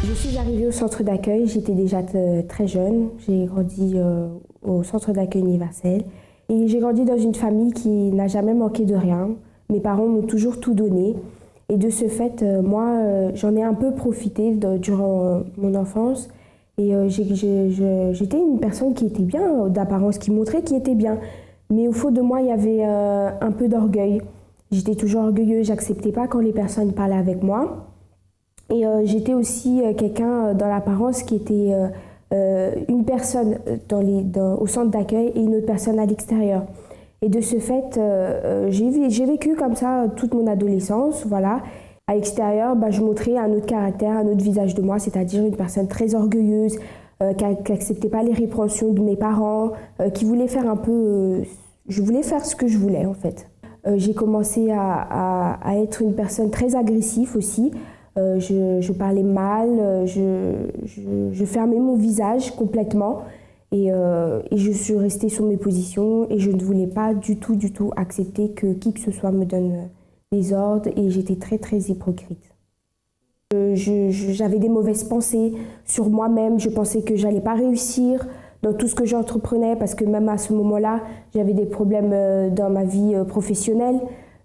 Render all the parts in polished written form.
Je suis arrivée au centre d'accueil, j'étais déjà très jeune. J'ai grandi au centre d'accueil universel. Et j'ai grandi dans une famille qui n'a jamais manqué de rien. Mes parents m'ont toujours tout donné. Et de ce fait, moi, j'en ai un peu profité durant mon enfance. Et j'étais une personne qui était bien, d'apparence, qui montrait qu'il était bien. Mais au fond de moi, il y avait un peu d'orgueil. J'étais toujours orgueilleuse, j'acceptais pas quand les personnes parlaient avec moi. Et j'étais aussi quelqu'un dans l'apparence qui était une personne au centre d'accueil et une autre personne à l'extérieur. Et de ce fait, j'ai vécu comme ça toute mon adolescence, voilà. À l'extérieur, je montrais un autre caractère, un autre visage de moi, c'est-à-dire une personne très orgueilleuse, qui n'acceptait pas les répréhensions de mes parents, qui voulait faire un peu... je voulais faire ce que je voulais, en fait. J'ai commencé à être une personne très agressive aussi. Je parlais mal, je fermais mon visage complètement et je suis restée sur mes positions et je ne voulais pas du tout accepter que qui que ce soit me donne des ordres et j'étais très hypocrite. J'avais des mauvaises pensées sur moi-même, je pensais que j'allais pas réussir dans tout ce que j'entreprenais parce que même à ce moment-là, j'avais des problèmes dans ma vie professionnelle.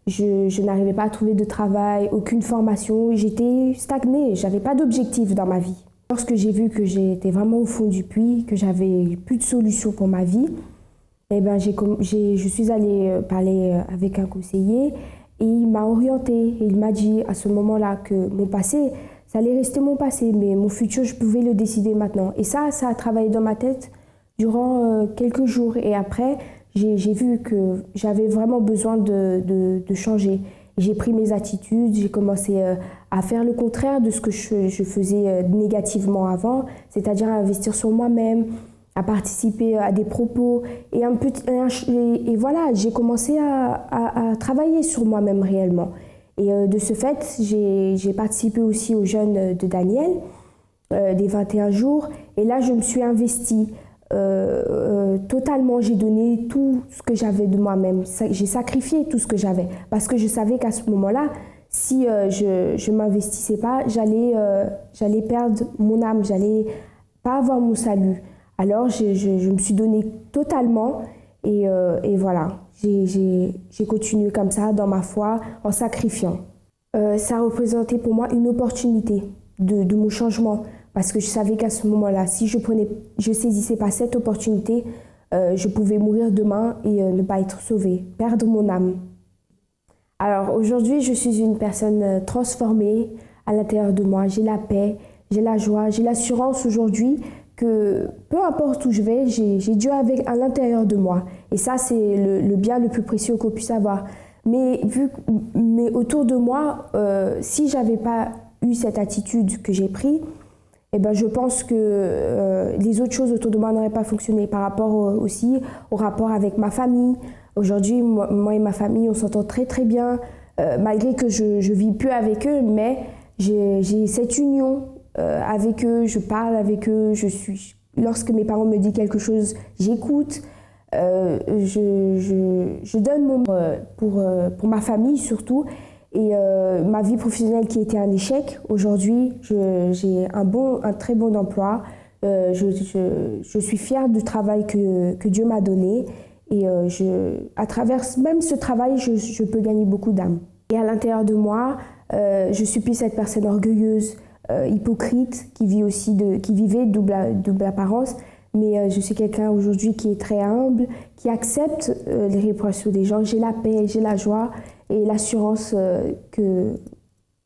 Je n'arrivais pas à trouver de travail, aucune formation, j'étais stagnée, j'avais pas d'objectif dans ma vie. Lorsque j'ai vu que j'étais vraiment au fond du puits, que j'avais plus de solution pour ma vie, eh ben je suis allée parler avec un conseiller et il m'a orientée. Il m'a dit à ce moment-là que mon passé, ça allait rester mon passé, mais mon futur, je pouvais le décider maintenant. Et ça a travaillé dans ma tête durant quelques jours. Et après, j'ai vu que j'avais vraiment besoin de changer. J'ai pris mes attitudes, j'ai commencé à faire le contraire de ce que je faisais négativement avant, c'est-à-dire à investir sur moi-même, à participer à des propos. Et voilà, j'ai commencé à travailler sur moi-même réellement. Et de ce fait, j'ai participé aussi aux Jeunes de Daniel, des 21 jours. Et là, je me suis investie. Totalement, j'ai donné tout ce que j'avais de moi-même. J'ai sacrifié tout ce que j'avais parce que je savais qu'à ce moment-là, si je m'investissais pas, j'allais perdre mon âme, j'allais pas avoir mon salut. Alors je me suis donnée totalement et voilà, j'ai continué comme ça dans ma foi en sacrifiant. Ça représentait pour moi une opportunité de mon changement. Parce que je savais qu'à ce moment-là, si je saisissais pas cette opportunité, je pouvais mourir demain et ne pas être sauvée, perdre mon âme. Alors aujourd'hui, je suis une personne transformée à l'intérieur de moi. J'ai la paix, j'ai la joie, j'ai l'assurance aujourd'hui que peu importe où je vais, j'ai Dieu à l'intérieur de moi. Et ça, c'est le bien le plus précieux qu'on puisse avoir. Mais autour de moi, si j'avais pas eu cette attitude que j'ai prise, eh ben, je pense que les autres choses autour de moi n'auraient pas fonctionné par rapport aussi au rapport avec ma famille. Aujourd'hui, moi et ma famille, on s'entend très bien, malgré que je ne vis plus avec eux, mais j'ai cette union avec eux, je parle avec eux, lorsque mes parents me disent quelque chose, j'écoute, je donne mon pour ma famille surtout. Et ma vie professionnelle qui était un échec, aujourd'hui, j'ai un très bon emploi. Je suis fière du travail que Dieu m'a donné. Et à travers même ce travail, je peux gagner beaucoup d'âme. Et à l'intérieur de moi, je suis plus cette personne orgueilleuse, hypocrite, qui vivait double apparence. Mais je suis quelqu'un aujourd'hui qui est très humble, qui accepte les répréhensions des gens. J'ai la paix, j'ai la joie et l'assurance que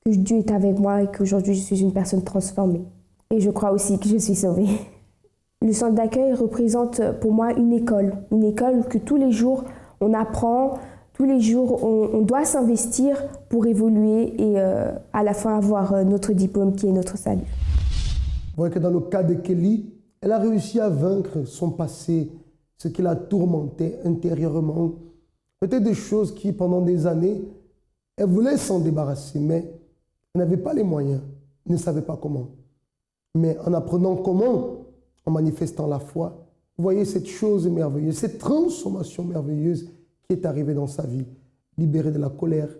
Dieu est avec moi et qu'aujourd'hui je suis une personne transformée. Et je crois aussi que je suis sauvée. Le centre d'accueil représente pour moi une école que tous les jours on apprend, tous les jours on doit s'investir pour évoluer et à la fin avoir notre diplôme qui est notre salut. Vous voyez que dans le cas de Kelly, elle a réussi à vaincre son passé, ce qui la tourmentait intérieurement. Peut-être des choses qui, pendant des années, elle voulait s'en débarrasser, mais elle n'avait pas les moyens, elle ne savait pas comment. Mais en apprenant comment, en manifestant la foi, vous voyez cette chose merveilleuse, cette transformation merveilleuse qui est arrivée dans sa vie, libérée de la colère,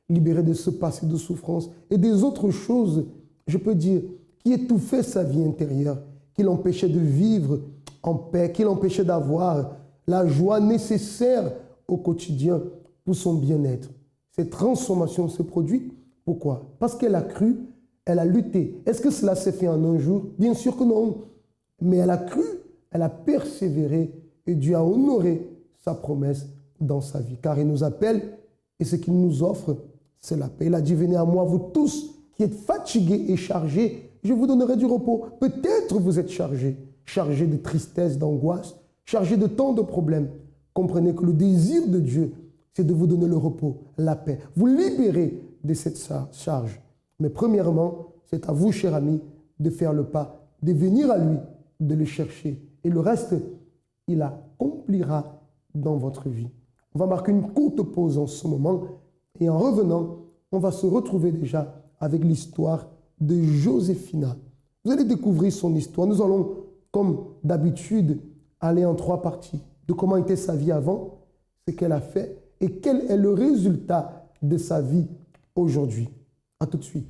libérée de ce passé de souffrance et des autres choses, je peux dire, qui étouffait sa vie intérieure, qui l'empêchait de vivre en paix, qui l'empêchait d'avoir la joie nécessaire au quotidien pour son bien-être. Cette transformation se produit. Pourquoi? Parce qu'elle a cru, elle a lutté. Est-ce que cela s'est fait en un jour? Bien sûr que non. Mais elle a cru, elle a persévéré et Dieu a honoré sa promesse dans sa vie. Car il nous appelle et ce qu'il nous offre, c'est la paix. Il a dit, venez à moi, vous tous qui êtes fatigués et chargés, je vous donnerai du repos. Peut-être vous êtes chargés, chargés de tristesse, d'angoisse, chargés de tant de problèmes. Comprenez que le désir de Dieu, c'est de vous donner le repos, la paix, vous libérer de cette charge. Mais premièrement, c'est à vous, cher ami, de faire le pas, de venir à lui, de le chercher. Et le reste, il accomplira dans votre vie. On va marquer une courte pause en ce moment. Et en revenant, on va se retrouver déjà avec l'histoire de Joséphina. Vous allez découvrir son histoire. Nous allons, comme d'habitude, aller en 3 parties. De comment était sa vie avant, ce qu'elle a fait et quel est le résultat de sa vie aujourd'hui. À tout de suite.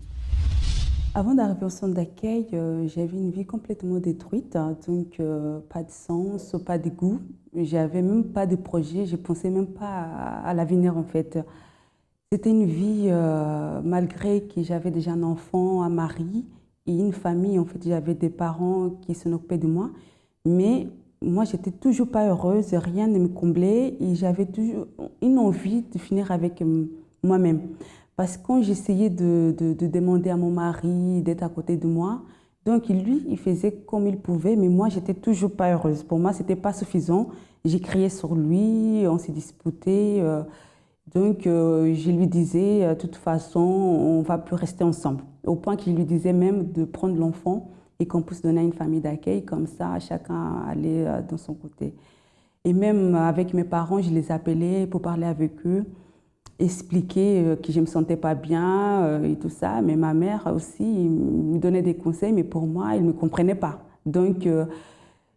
Avant d'arriver au centre d'accueil, j'avais une vie complètement détruite, donc pas de sens, pas de goût. J'avais même pas de projet, je pensais même pas à l'avenir en fait. C'était une vie, malgré que j'avais déjà un enfant, un mari et une famille, en fait j'avais des parents qui s'en occupaient de moi, mais moi j'étais toujours pas heureuse, rien ne me comblait et j'avais toujours une envie de finir avec moi-même. Parce que quand j'essayais de demander à mon mari d'être à côté de moi, donc lui, il faisait comme il pouvait, mais moi, j'étais toujours pas heureuse. Pour moi, c'était pas suffisant. J'ai crié sur lui, on s'est disputé. Donc, je lui disais, de toute façon, on va plus rester ensemble. Au point qu'il lui disait même de prendre l'enfant et qu'on puisse donner à une famille d'accueil. Comme ça, chacun allait dans son côté. Et même avec mes parents, je les appelais pour parler avec eux, expliquer que je ne me sentais pas bien et tout ça. Mais ma mère aussi me donnait des conseils, mais pour moi, elle ne me comprenait pas. Donc,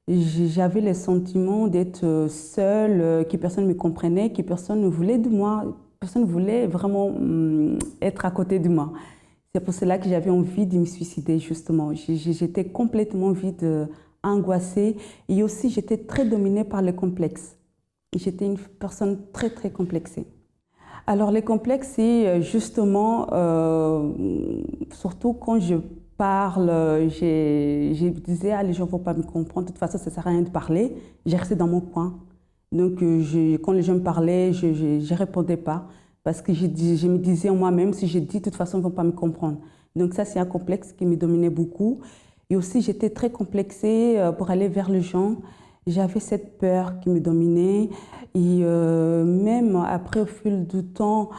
j'avais le sentiment d'être seule, que personne ne me comprenait, que personne ne voulait de moi, personne ne voulait vraiment être à côté de moi. C'est pour cela que j'avais envie de me suicider, justement. J'étais complètement vide, angoissée, et aussi j'étais très dominée par le complexe. J'étais une personne très, très complexée. Alors, les complexes, c'est justement, surtout quand je parle, je disais, ah, les gens ne vont pas me comprendre, de toute façon, ça ne sert à rien de parler. J'ai resté dans mon coin. Donc, quand les gens me parlaient, je ne répondais pas. Parce que je me disais en moi-même, si je dis, de toute façon, ils ne vont pas me comprendre. Donc, ça, c'est un complexe qui me dominait beaucoup. Et aussi, j'étais très complexée pour aller vers les gens. J'avais cette peur qui me dominait. Et même après, au fil du temps,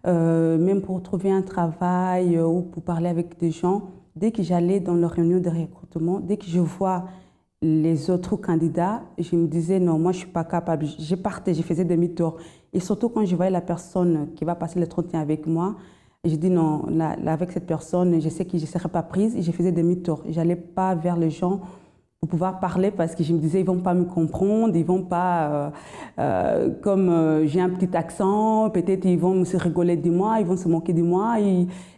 même pour trouver un travail ou pour parler avec des gens, dès que j'allais dans leur réunion de recrutement, dès que je vois les autres candidats, je me disais non, moi je ne suis pas capable. Je partais, je faisais demi-tour. Et surtout quand je voyais la personne qui va passer l'entretien avec moi, je dis non, là, avec cette personne, je sais que je ne serai pas prise et je faisais demi-tour. Je n'allais pas vers les gens pour pouvoir parler parce que je me disais ils ne vont pas me comprendre, ils ne vont pas, comme j'ai un petit accent, peut-être ils vont se rigoler de moi, ils vont se moquer de moi.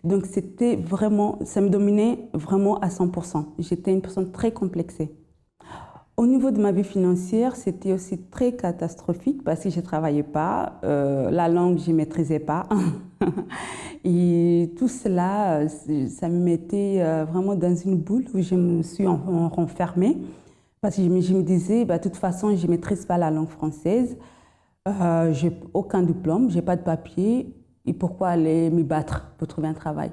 Donc c'était vraiment, ça me dominait vraiment à 100%. J'étais une personne très complexée. Au niveau de ma vie financière, c'était aussi très catastrophique parce que je ne travaillais pas, la langue, je ne maîtrisais pas. Et tout cela, ça me mettait vraiment dans une boule où je me suis renfermée. Parce que je me disais, bah, de toute façon, je ne maîtrise pas la langue française, je n'ai aucun diplôme, je n'ai pas de papier, et pourquoi aller me battre pour trouver un travail?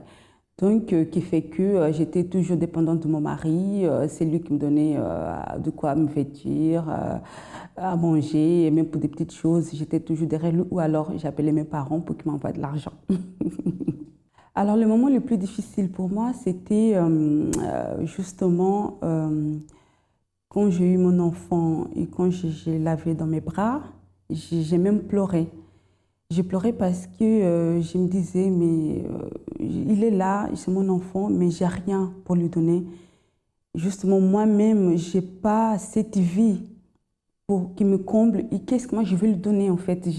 Donc, qui fait que j'étais toujours dépendante de mon mari, c'est lui qui me donnait de quoi me vêtir, à manger, et même pour des petites choses, j'étais toujours derrière lui, ou alors j'appelais mes parents pour qu'ils m'envoient de l'argent. Alors, le moment le plus difficile pour moi, c'était justement quand j'ai eu mon enfant et quand je l'avais dans mes bras, j'ai même pleuré. J'ai pleuré parce que je me disais, mais il est là, c'est mon enfant, mais j'ai rien pour lui donner. Justement, moi-même, je n'ai pas cette vie pour qu'il me comble. Et qu'est-ce que moi je veux lui donner, en fait?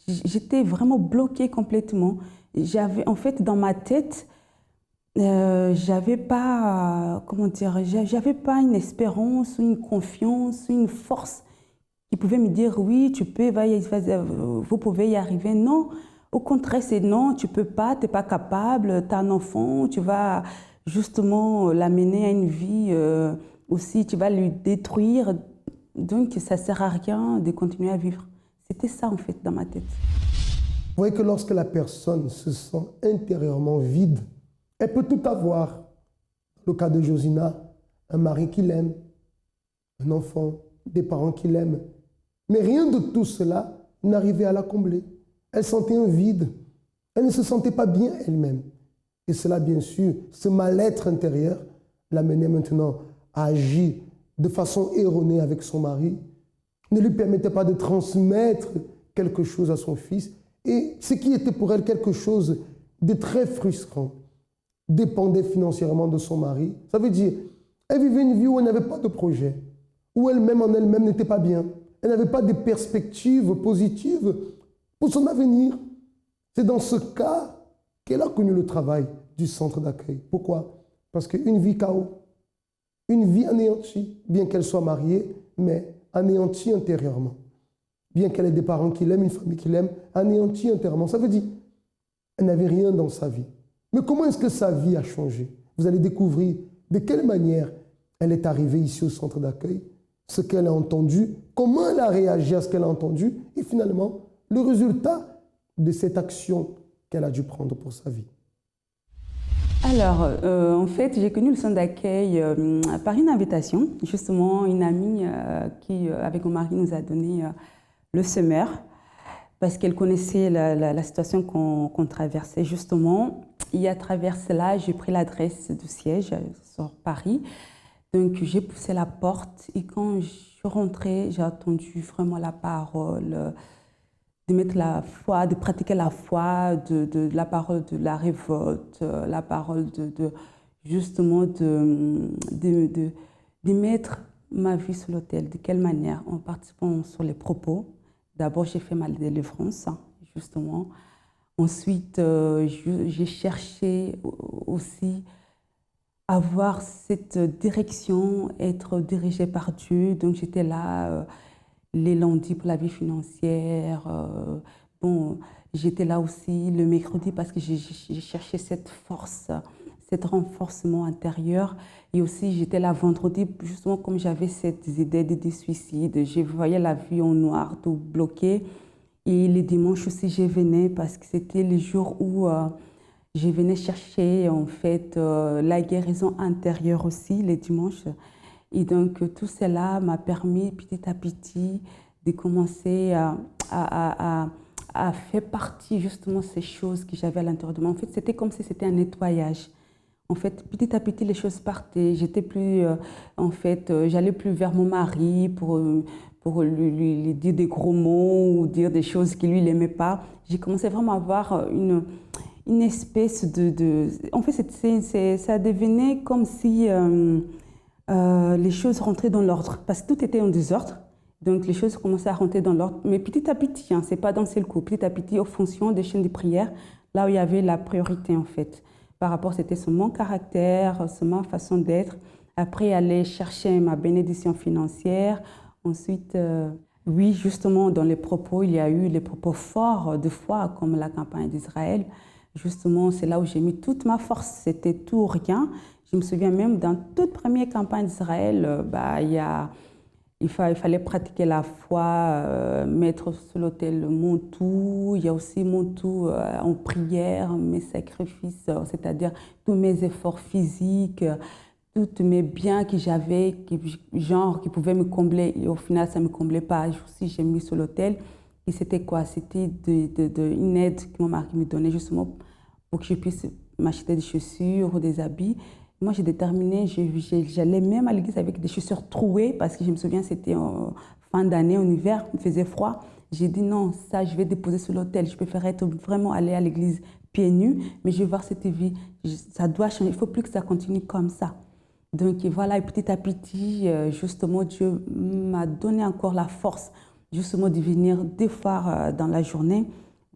J'étais vraiment bloquée complètement. J'avais, en fait, dans ma tête, j'avais pas, comment dire, j'avais pas une espérance, une confiance, une force qui pouvait me dire oui, tu peux, vous pouvez y arriver. Non, au contraire, c'est non, tu peux pas, t'es pas capable, t'as un enfant, tu vas justement l'amener à une vie aussi, tu vas lui détruire. Donc, ça sert à rien de continuer à vivre. C'était ça, en fait, dans ma tête. Vous voyez que lorsque la personne se sent intérieurement vide, elle peut tout avoir. Le cas de Josina, un mari qui l'aime, un enfant, des parents qui l'aiment. Mais rien de tout cela n'arrivait à la combler. Elle sentait un vide. Elle ne se sentait pas bien elle-même. Et cela, bien sûr, ce mal-être intérieur l'amenait maintenant à agir de façon erronée avec son mari, ne lui permettait pas de transmettre quelque chose à son fils. Et ce qui était pour elle quelque chose de très frustrant dépendait financièrement de son mari. Ça veut dire, elle vivait une vie où elle n'avait pas de projet, où elle-même en elle-même n'était pas bien. Elle n'avait pas de perspectives positives pour son avenir. C'est dans ce cas qu'elle a connu le travail du centre d'accueil. Pourquoi? Parce qu'une vie chaos, une vie anéantie, bien qu'elle soit mariée, mais anéantie intérieurement. Bien qu'elle ait des parents qui l'aiment, une famille qui l'aime, anéantie intérieurement. Ça veut dire qu'elle n'avait rien dans sa vie. Mais comment est-ce que sa vie a changé? Vous allez découvrir de quelle manière elle est arrivée ici au centre d'accueil, ce qu'elle a entendu, comment elle a réagi à ce qu'elle a entendu, et finalement, le résultat de cette action qu'elle a dû prendre pour sa vie. Alors, en fait, j'ai connu le centre d'accueil par une invitation. Justement, une amie qui, avec mon mari, nous a donné le semeur parce qu'elle connaissait la situation qu'on traversait justement. Et à travers cela, j'ai pris l'adresse du siège sur Paris. Donc, j'ai poussé la porte et quand je suis rentrée, j'ai entendu vraiment la parole, de mettre la foi, de pratiquer la foi, de la parole de la révolte, la parole justement de mettre ma vie sur l'autel. De quelle manière? En participant sur les propos. D'abord, j'ai fait ma délivrance, justement. Ensuite, j'ai cherché aussi avoir cette direction, être dirigée par Dieu. Donc, j'étais là les lundis pour la vie financière. Bon, j'étais là aussi le mercredi parce que j'ai cherché cette force, cet renforcement intérieur. Et aussi, j'étais là vendredi, justement comme j'avais cette idée de suicide. Je voyais la vie en noir, tout bloqué. Et les dimanches aussi, je venais parce que c'était les jours où je venais chercher en fait la guérison intérieure aussi, les dimanches. Et donc, tout cela m'a permis petit à petit de commencer à faire partie justement de ces choses que j'avais à l'intérieur de moi. En fait, c'était comme si c'était un nettoyage. En fait, petit à petit, les choses partaient. J'étais plus, en fait, j'allais plus vers mon mari pour lui dire des gros mots ou dire des choses qu'il lui n'aimait pas. J'ai commencé vraiment à avoir une espèce En fait, ça devenait comme si les choses rentraient dans l'ordre, parce que tout était en désordre. Donc, les choses commençaient à rentrer dans l'ordre. Mais petit à petit, hein, ce n'est pas d'un seul coup, petit à petit, en fonction des chaînes de prière, là où il y avait la priorité, en fait. Par rapport, c'était sur mon caractère, sur ma façon d'être. Après, aller chercher ma bénédiction financière. Ensuite, oui, justement, dans les propos, il y a eu les propos forts de foi, comme la campagne d'Israël. Justement, c'est là où j'ai mis toute ma force. C'était tout ou rien. Je me souviens même, dans toute première campagne d'Israël, il fallait pratiquer la foi, mettre sur l'autel mon tout. Il y a aussi mon tout en prière, mes sacrifices, c'est-à-dire tous mes efforts physiques, tous mes biens que j'avais, qui pouvaient me combler. Et au final, ça ne me comblait pas. Aussi, j'ai mis sur l'autel. Et c'était quoi? C'était une aide que mon mari me donnait justement pour que je puisse m'acheter des chaussures ou des habits. Moi, j'ai déterminé, j'allais même à l'église avec des chaussures trouées parce que je me souviens, c'était en fin d'année, en hiver, il faisait froid. J'ai dit non, ça, je vais déposer sur l'autel. Je préfère vraiment aller à l'église pieds nus, mais je vais voir cette vie. Ça doit changer, il ne faut plus que ça continue comme ça. Donc voilà, et petit à petit, justement, Dieu m'a donné encore la force, justement, de venir deux fois dans la journée,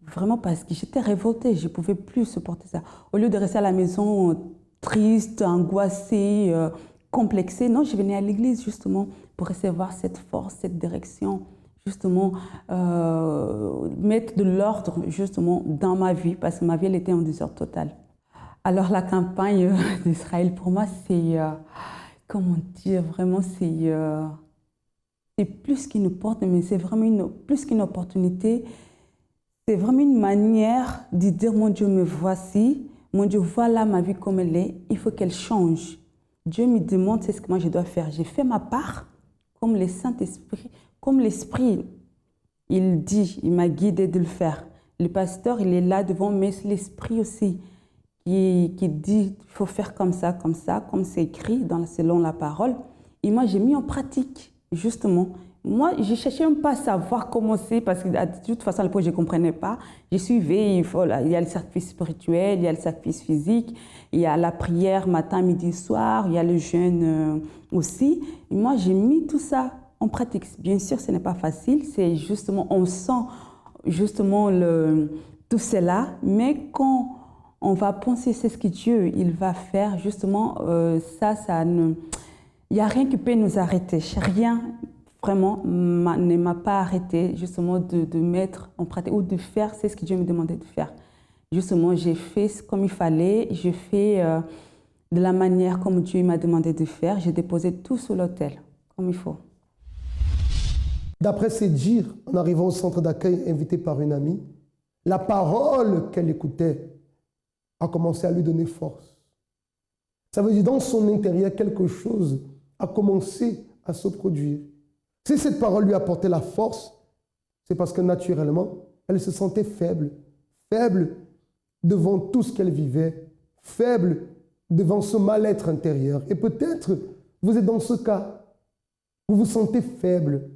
vraiment parce que j'étais révoltée, je ne pouvais plus supporter ça. Au lieu de rester à la maison triste, angoissée, complexée. Non, je venais à l'église justement pour recevoir cette force, cette direction, justement mettre de l'ordre justement dans ma vie, parce que ma vie elle était en désordre total. Alors la campagne d'Israël pour moi c'est, comment dire, vraiment c'est plus qu'une porte, mais c'est vraiment plus qu'une opportunité. C'est vraiment une manière de dire, mon Dieu, me voici, mon Dieu, voilà ma vie comme elle est, il faut qu'elle change. Dieu me demande c'est ce que moi je dois faire. J'ai fait ma part, comme le Saint-Esprit, comme l'Esprit, il dit, il m'a guidé de le faire. Le pasteur, il est là devant, mais c'est l'Esprit aussi qui dit, il faut faire comme ça, comme c'est écrit selon la parole. Et moi, j'ai mis en pratique, justement. Moi, je ne cherchais même pas à savoir comment c'est, parce que de toute façon, à l'époque, je ne comprenais pas. Je suivais, il y a le sacrifice spirituel, il y a le sacrifice physique, il y a la prière matin, midi, soir, il y a le jeûne aussi. Et moi, j'ai mis tout ça en pratique. Bien sûr, ce n'est pas facile, c'est justement, on sent justement tout cela, mais quand on va penser c'est ce que Dieu il va faire, justement, il n'y a rien qui peut nous arrêter, rien. Vraiment, ne m'a pas arrêté justement de mettre en pratique ou de faire c'est ce que Dieu me demandait de faire. Justement, j'ai fait comme il fallait, j'ai fait de la manière comme Dieu m'a demandé de faire. J'ai déposé tout sur l'autel, comme il faut. D'après ses dires, en arrivant au centre d'accueil invité par une amie, la parole qu'elle écoutait a commencé à lui donner force. Ça veut dire dans son intérieur, quelque chose a commencé à se produire. Si cette parole lui apportait la force, c'est parce que naturellement, elle se sentait faible. Faible devant tout ce qu'elle vivait. Faible devant ce mal-être intérieur. Et peut-être, vous êtes dans ce cas. Vous vous sentez faible.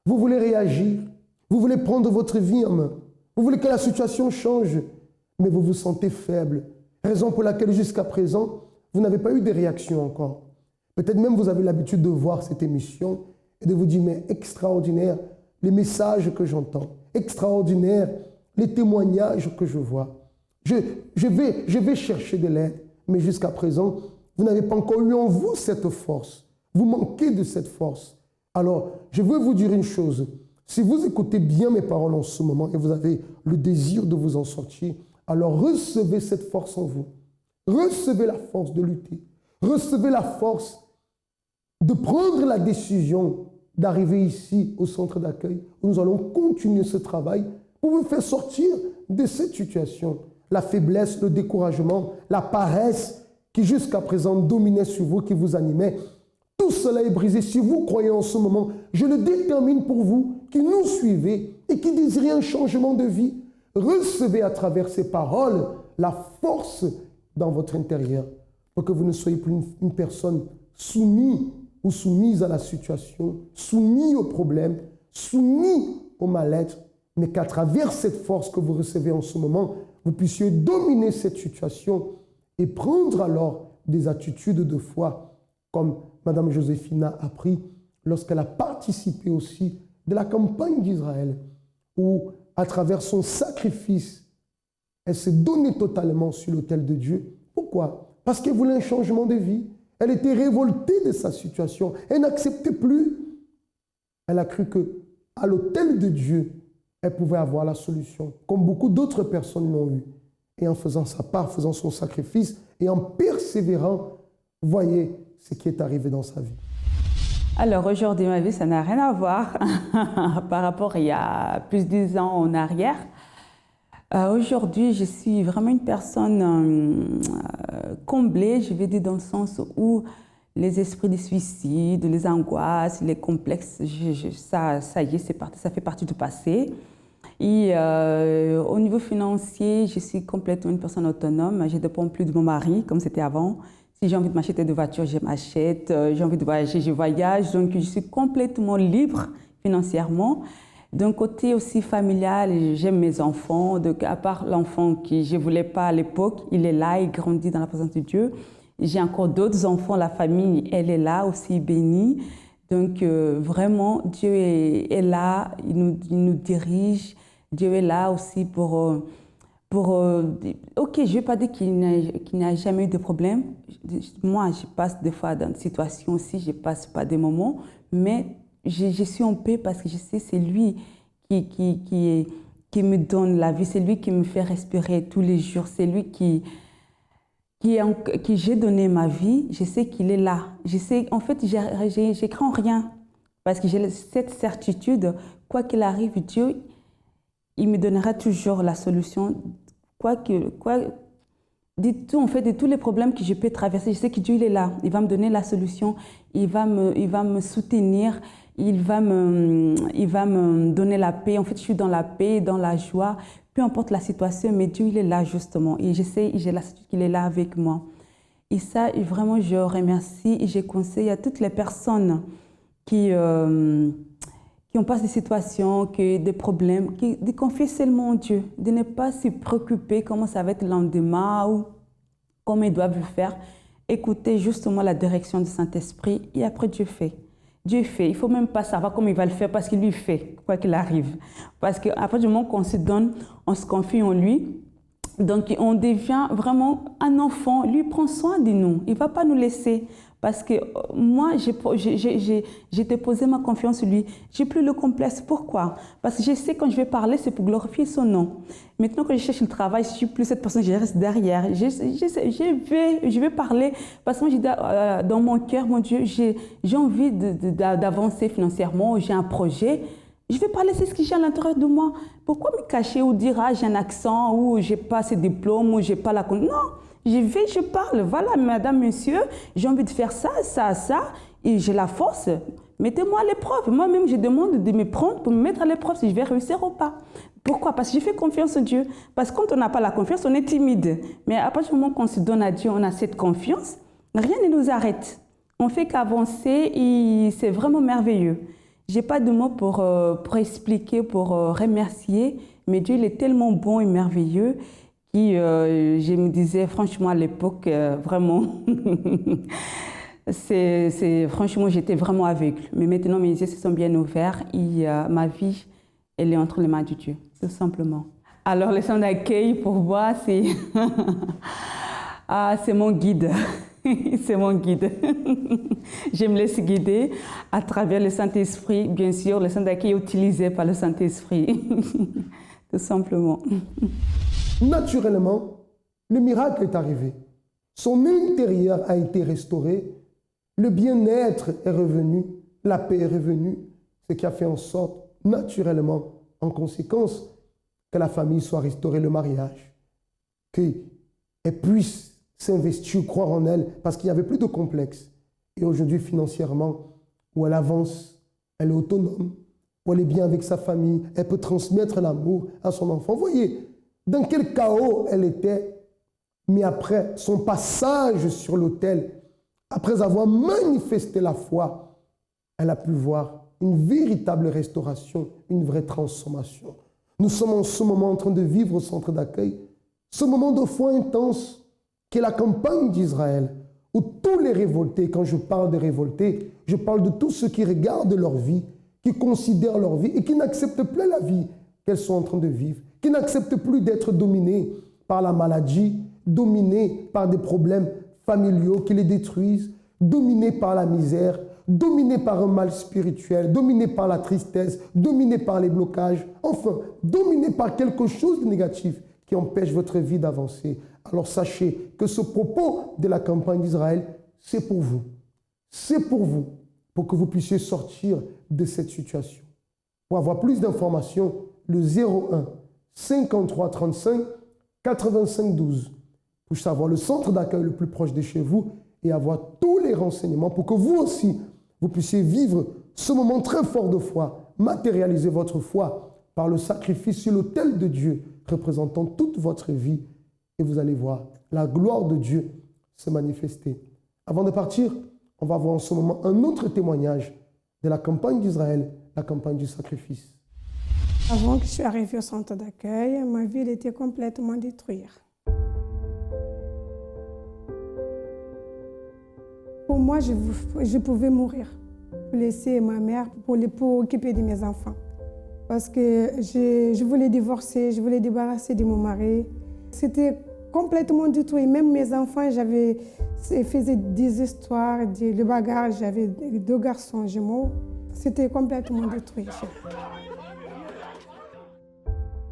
Vous voulez réagir. Vous voulez prendre votre vie en main. Vous voulez que la situation change. Mais vous vous sentez faible. Raison pour laquelle jusqu'à présent, vous n'avez pas eu de réaction encore. Peut-être même vous avez l'habitude de voir cette émission et de vous dire, mais extraordinaire, les messages que j'entends, extraordinaire, les témoignages que je vois. Je vais chercher de l'aide, mais jusqu'à présent, vous n'avez pas encore eu en vous cette force. Vous manquez de cette force. Alors, je veux vous dire une chose. Si vous écoutez bien mes paroles en ce moment et vous avez le désir de vous en sortir, alors recevez cette force en vous. Recevez la force de lutter. Recevez la force de prendre la décision d'arriver ici au centre d'accueil où nous allons continuer ce travail pour vous faire sortir de cette situation. La faiblesse, le découragement, la paresse qui jusqu'à présent dominait sur vous, qui vous animait, tout cela est brisé. Si vous croyez en ce moment, je le détermine pour vous qui nous suivez et qui désirez un changement de vie. Recevez à travers ces paroles la force dans votre intérieur pour que vous ne soyez plus une personne soumise ou soumise à la situation, soumise au problème, soumise au mal-être, mais qu'à travers cette force que vous recevez en ce moment, vous puissiez dominer cette situation et prendre alors des attitudes de foi, comme Mme Joséphina a pris lorsqu'elle a participé aussi de la campagne d'Israël, où à travers son sacrifice, elle s'est donnée totalement sur l'autel de Dieu. Pourquoi? Parce qu'elle voulait un changement de vie. Elle était révoltée de sa situation. Elle n'acceptait plus. Elle a cru qu'à l'autel de Dieu, elle pouvait avoir la solution, comme beaucoup d'autres personnes l'ont eu. Et en faisant sa part, faisant son sacrifice et en persévérant, voyez ce qui est arrivé dans sa vie. Alors aujourd'hui, ma vie, ça n'a rien à voir par rapport à il y a plus de 10 ans en arrière. Aujourd'hui, je suis vraiment une personne comblée, je vais dire dans le sens où les esprits de suicide, les angoisses, les complexes, ça y est, ça fait partie du passé. Et au niveau financier, je suis complètement une personne autonome. Je ne dépends plus de mon mari comme c'était avant. Si j'ai envie de m'acheter de voiture, je m'achète. J'ai envie de voyager, je voyage. Donc, je suis complètement libre financièrement. D'un côté aussi familial, j'aime mes enfants. Donc, à part l'enfant que je ne voulais pas à l'époque, il est là, il grandit dans la présence de Dieu. J'ai encore d'autres enfants, la famille, elle est là aussi bénie. Donc, vraiment, Dieu est là, il nous dirige. Dieu est là aussi pour Ok, je ne vais pas dire qu'il n'y a jamais eu de problème. Moi, je passe des fois dans des situations aussi, je passe pas des moments, mais je suis en paix parce que je sais que c'est lui qui me donne la vie, c'est lui qui me fait respirer tous les jours, c'est lui qui j'ai donné ma vie, je sais qu'il est là. Je sais, en fait, je crains rien parce que j'ai cette certitude, quoi qu'il arrive, Dieu, il me donnera toujours la solution. En fait, de tous les problèmes que je peux traverser, je sais que Dieu il est là. Il va me donner la solution, il va me soutenir, il va me donner la paix. En fait, je suis dans la paix, dans la joie, peu importe la situation, mais Dieu il est là justement. Et j'ai la certitude qu'il est là avec moi. Et ça, vraiment, je remercie et je conseille à toutes les personnes qui ont pas des situations, des problèmes, de confier seulement en Dieu, de ne pas se préoccuper comment ça va être le lendemain ou comment ils doivent le faire. Écoutez justement la direction du Saint-Esprit et après Dieu fait. Dieu fait. Il ne faut même pas savoir comment il va le faire parce qu'il lui fait, quoi qu'il arrive. Parce qu'à partir du moment qu'on se donne, on se confie en lui, donc on devient vraiment un enfant. Lui prend soin de nous. Il ne va pas nous laisser. Parce que moi, j'ai déposé ma confiance en lui. Je n'ai plus le complexe. Pourquoi? Parce que je sais que quand je vais parler, c'est pour glorifier son nom. Maintenant que je cherche le travail, je ne suis plus cette personne, je reste derrière. Je vais parler parce que moi, dans mon cœur, mon Dieu, j'ai envie d'avancer financièrement, j'ai un projet. Je vais parler, c'est ce que j'ai à l'intérieur de moi. Pourquoi me cacher ou dire, j'ai un accent, ou j'ai pas ce diplôme, ou j'ai pas la... Non, je parle. Voilà, madame, monsieur, j'ai envie de faire ça, ça, ça, et j'ai la force. Mettez-moi à l'épreuve. Moi-même, je demande de me prendre pour me mettre à l'épreuve si je vais réussir ou pas. Pourquoi? Parce que je fais confiance en Dieu. Parce que quand on n'a pas la confiance, on est timide. Mais à partir du moment qu'on se donne à Dieu, on a cette confiance, rien ne nous arrête. On fait qu'avancer et c'est vraiment merveilleux. Je n'ai pas de mots pour expliquer, pour remercier, mais Dieu il est tellement bon et merveilleux que je me disais franchement à l'époque, vraiment, franchement j'étais vraiment aveugle. Mais maintenant mes yeux se sont bien ouverts et ma vie, elle est entre les mains de Dieu, tout simplement. Alors le centre d'accueil pour moi, c'est c'est mon guide. C'est mon guide. Je me laisse guider à travers le Saint-Esprit. Bien sûr, le centre d'accueil est utilisé par le Saint-Esprit. Tout simplement. Naturellement, le miracle est arrivé. Son intérieur a été restauré. Le bien-être est revenu. La paix est revenue. Ce qui a fait en sorte, naturellement, en conséquence, que la famille soit restaurée, le mariage. Qu'elle puisse s'investir, croire en elle, parce qu'il n'y avait plus de complexe. Et aujourd'hui, financièrement, où elle avance, elle est autonome, où elle est bien avec sa famille, elle peut transmettre l'amour à son enfant. Vous voyez, dans quel chaos elle était, mais après son passage sur l'autel, après avoir manifesté la foi, elle a pu voir une véritable restauration, une vraie transformation. Nous sommes en ce moment en train de vivre au centre d'accueil, ce moment de foi intense, qui est la campagne d'Israël, où tous les révoltés, quand je parle de révoltés, je parle de tous ceux qui regardent leur vie, qui considèrent leur vie et qui n'acceptent plus la vie qu'elles sont en train de vivre, qui n'acceptent plus d'être dominés par la maladie, dominés par des problèmes familiaux qui les détruisent, dominés par la misère, dominés par un mal spirituel, dominés par la tristesse, dominés par les blocages, enfin, dominés par quelque chose de négatif qui empêche votre vie d'avancer. Alors sachez que ce propos de la campagne d'Israël, c'est pour vous. C'est pour vous, pour que vous puissiez sortir de cette situation. Pour avoir plus d'informations, le 01 53 35 85 12. Pour savoir le centre d'accueil le plus proche de chez vous et avoir tous les renseignements pour que vous aussi, vous puissiez vivre ce moment très fort de foi, matérialiser votre foi par le sacrifice sur l'autel de Dieu, représentant toute votre vie. Et vous allez voir la gloire de Dieu se manifester. Avant de partir, on va voir en ce moment un autre témoignage de la campagne d'Israël, la campagne du sacrifice. Avant que je sois arrivée au centre d'accueil, ma ville était complètement détruite. Pour moi, je pouvais mourir, pour laisser ma mère, pour occuper de mes enfants. Parce que je voulais divorcer, je voulais débarrasser de mon mari. C'était complètement détruit. Même mes enfants, faisaient des histoires, le bagarre. J'avais 2 garçons jumeaux. C'était complètement détruit.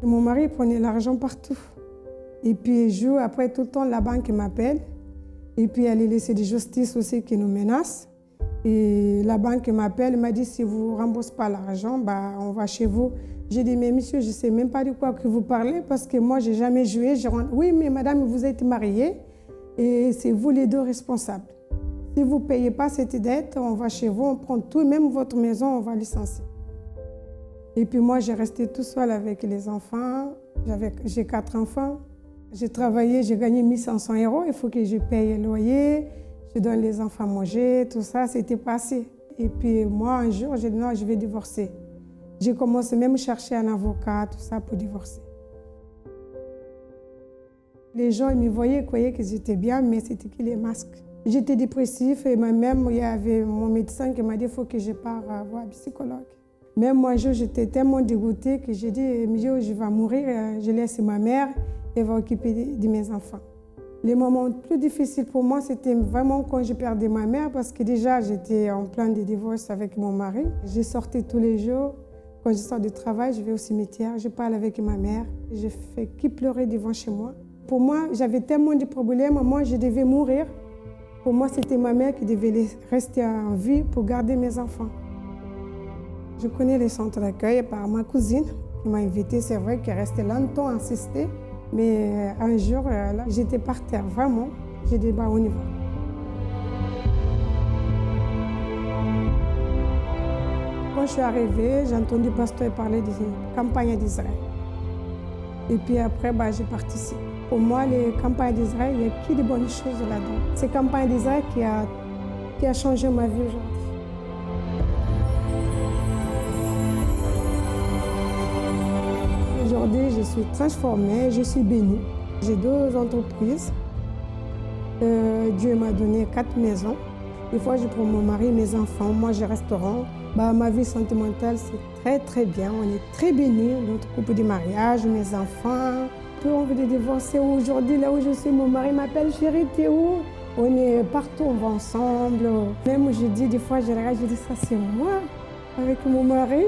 Et mon mari prenait l'argent partout. Et puis, après tout le temps, la banque m'appelle. Et puis, elle est laissée de justice aussi qui nous menace. Et la banque m'appelle, m'a dit, si vous ne remboursez pas l'argent, on va chez vous. J'ai dit, mais monsieur, je ne sais même pas de quoi que vous parlez parce que moi, je n'ai jamais joué. Oui, mais madame, vous êtes mariée et c'est vous les 2 responsables. Si vous ne payez pas cette dette, on va chez vous, on prend tout, même votre maison, on va licencier. Et puis moi, j'ai resté tout seul avec les enfants. J'ai 4 enfants. J'ai travaillé, j'ai gagné 1 500 €. Il faut que je paye le loyer, je donne les enfants à manger, tout ça, c'était passé. Et puis moi, un jour, j'ai dit non, je vais divorcer. J'ai commencé même à chercher un avocat, tout ça, pour divorcer. Les gens, ils me voyaient, croyaient que j'étais bien, mais c'était que les masques. J'étais dépressif et même, il y avait mon médecin qui m'a dit qu'il faut que je parte voir un psychologue. Même moi, j'étais tellement dégoûtée que j'ai dit, je vais mourir, je laisse ma mère, elle va s'occuper de mes enfants. Les moments les plus difficiles pour moi, c'était vraiment quand j'ai perdu ma mère, parce que déjà, j'étais en plein de divorce avec mon mari. Je sortais tous les jours. Quand je sors du travail, je vais au cimetière, je parle avec ma mère. Je fais qui pleurer devant chez moi. Pour moi, j'avais tellement de problèmes, moi, je devais mourir. Pour moi, c'était ma mère qui devait rester en vie pour garder mes enfants. Je connais les centres d'accueil par ma cousine qui m'a invitée. C'est vrai qu'elle restait longtemps à insister. Mais un jour, là, j'étais par terre, vraiment. J'ai dit, on y va. Quand je suis arrivée, j'ai entendu le pasteur parler de campagne d'Israël. Et puis après, j'ai participé. Pour moi, les campagnes d'Israël, il n'y a que de bonnes choses là-dedans. C'est campagne d'Israël qui a changé ma vie aujourd'hui. Aujourd'hui, je suis transformée, je suis bénie. J'ai 2 entreprises. Dieu m'a donné 4 maisons. Des fois, je prends mon mari, mes enfants, moi j'ai restaurant. Ma vie sentimentale, c'est très très bien. On est très bénis, notre couple de mariage, mes enfants. Peu envie de divorcer. Aujourd'hui, là où je suis, mon mari m'appelle, chérie, t'es où? On est partout, on va ensemble. Même je dis, des fois, je regarde, je dis, ça c'est moi, avec mon mari.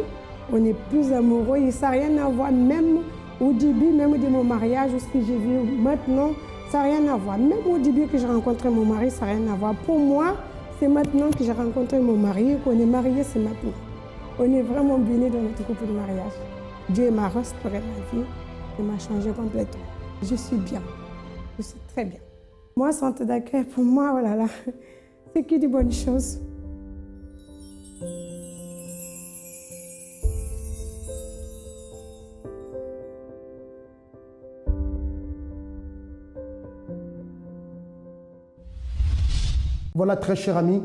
On est plus amoureux et ça n'a rien à voir, même au début, même de mon mariage, ce que j'ai vu maintenant, ça n'a rien à voir. Même au début que j'ai rencontré mon mari, ça n'a rien à voir. Pour moi, c'est maintenant que j'ai rencontré mon mari, qu'on est mariés, c'est maintenant. On est vraiment bénis dans notre couple de mariage. Dieu m'a restauré ma vie, il m'a changé complètement. Je suis bien, je suis très bien. Moi, centre d'accueil, pour moi, oh là là, c'est que des bonnes choses. Voilà, très chers amis,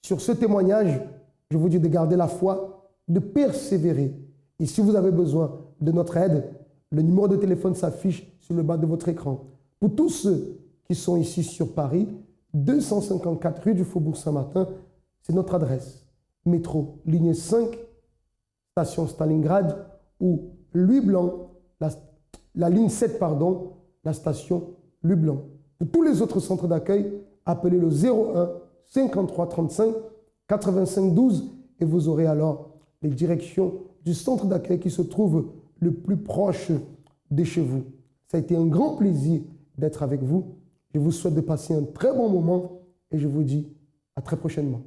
sur ce témoignage, je vous dis de garder la foi, de persévérer. Et si vous avez besoin de notre aide, le numéro de téléphone s'affiche sur le bas de votre écran. Pour tous ceux qui sont ici sur Paris, 254 rue du Faubourg Saint-Martin, c'est notre adresse. Métro, ligne 5, station Stalingrad, ou Louis Blanc, la ligne 7, pardon, la station Louis Blanc. Pour tous les autres centres d'accueil, appelez le 01 53 35 85 12 et vous aurez alors les directions du centre d'accueil qui se trouve le plus proche de chez vous. Ça a été un grand plaisir d'être avec vous. Je vous souhaite de passer un très bon moment et je vous dis à très prochainement.